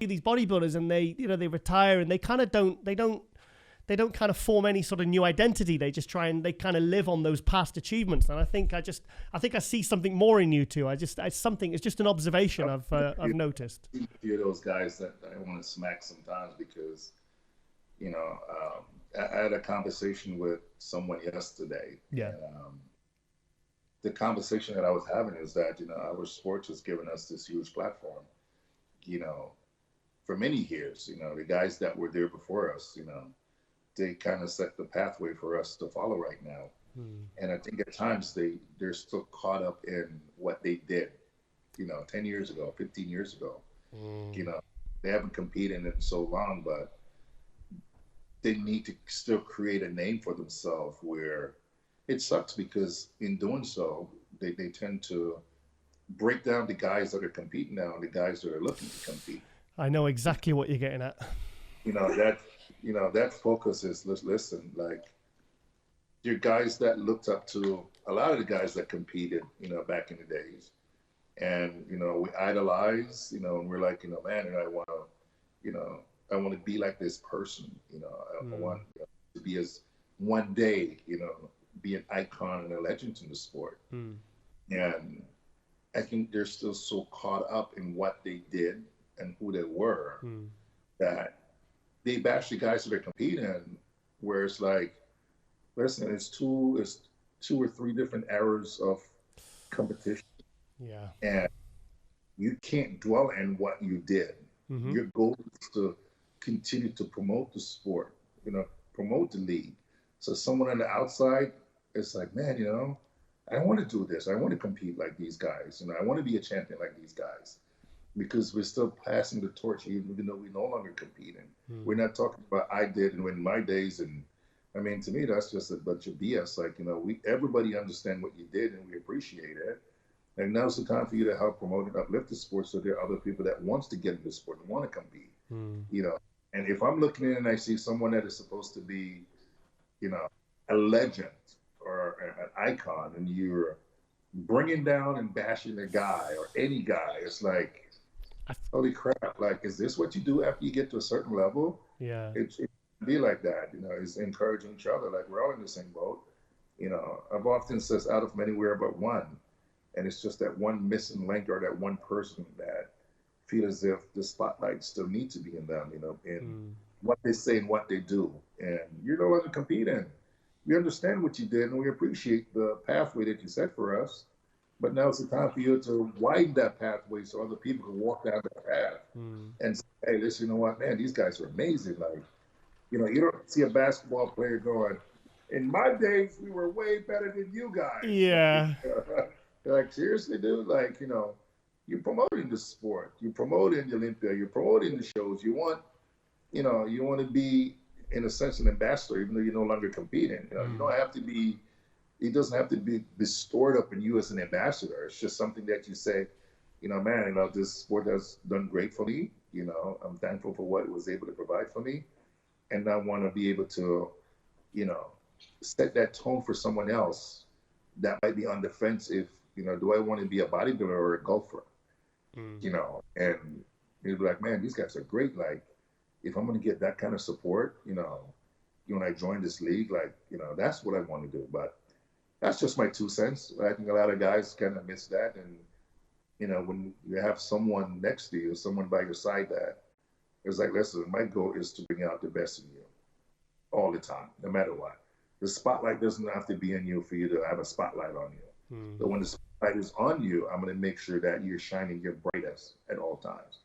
at these bodybuilders and they retire and they kind of don't kind of form any sort of new identity. They just they kind of live on those past achievements. And I think I see something more in you two. It's just an observation I've noticed. A few of those guys that I want to smack sometimes because, I had a conversation with someone yesterday. Yeah. And, the conversation that I was having is that, our sports has given us this huge platform, for many years, the guys that were there before us, they kind of set the pathway for us to follow right now. And I think at times they're still caught up in what they did, 10 years ago, 15 years ago. They haven't competed in so long, but they need to still create a name for themselves where it sucks because in doing so, they tend to break down the guys that are competing now and the guys that are looking to compete. I know exactly what you're getting at. That focus is, listen, like, your guys that looked up to a lot of the guys that competed, back in the days. And, we idolize, and we're like, man, I want to be like this person, I want to be as one day, be an icon and a legend in the sport. And I think they're still so caught up in what they did and who they were that they bash the guys that are competing, where it's like, listen, it's two or three different eras of competition. Yeah. And you can't dwell in what you did. Your goal is to continue to promote the sport, promote the league. So someone on the outside is like, man, I want to do this. I want to compete like these guys. I want to be a champion like these guys, because we're still passing the torch, even though we're no longer competing. We're not talking about I did and in my days. And I mean, to me, that's just a bunch of BS. Like, everybody understand what you did and we appreciate it. And now's the time for you to help promote and uplift the sport, so there are other people that wants to get into the sport and want to compete. And if I'm looking in and I see someone that is supposed to be, a legend or an icon, and you're bringing down and bashing a guy or any guy, it's like, holy crap, like, is this what you do after you get to a certain level? Yeah. It be like that, it's encouraging each other. Like, we're all in the same boat. I've often said out of many we're but one. And it's just that one missing link or that one person that feel as if the spotlight still needs to be in them, in what they say and what they do. And you're no longer competing. We understand what you did and we appreciate the pathway that you set for us. But now it's the time for you to widen that pathway so other people can walk down that path and say, hey, listen, you know what, man, these guys are amazing. Like, you don't see a basketball player going, in my days, we were way better than you guys. Yeah. Like, seriously, dude, like, you're promoting the sport, you're promoting the Olympia, you're promoting the shows. You want to be, in a sense, an ambassador, even though you're no longer competing. You don't have to be, it doesn't have to be stored up in you as an ambassador. It's just something that you say, man, this sport has done great for me. I'm thankful for what it was able to provide for me. And I want to be able to, set that tone for someone else that might be on the fence if, do I want to be a bodybuilder or a golfer? And you'd be like, man, these guys are great. Like, if I'm going to get that kind of support, when I join this league, like, that's what I want to do. But that's just my 2 cents. I think a lot of guys kind of miss that. And, when you have someone next to you, someone by your side that is like, listen, my goal is to bring out the best in you all the time, no matter what. The spotlight doesn't have to be on you for you to have a spotlight on you. But when the spotlight is on you, I'm going to make sure that you're shining your brightest at all times.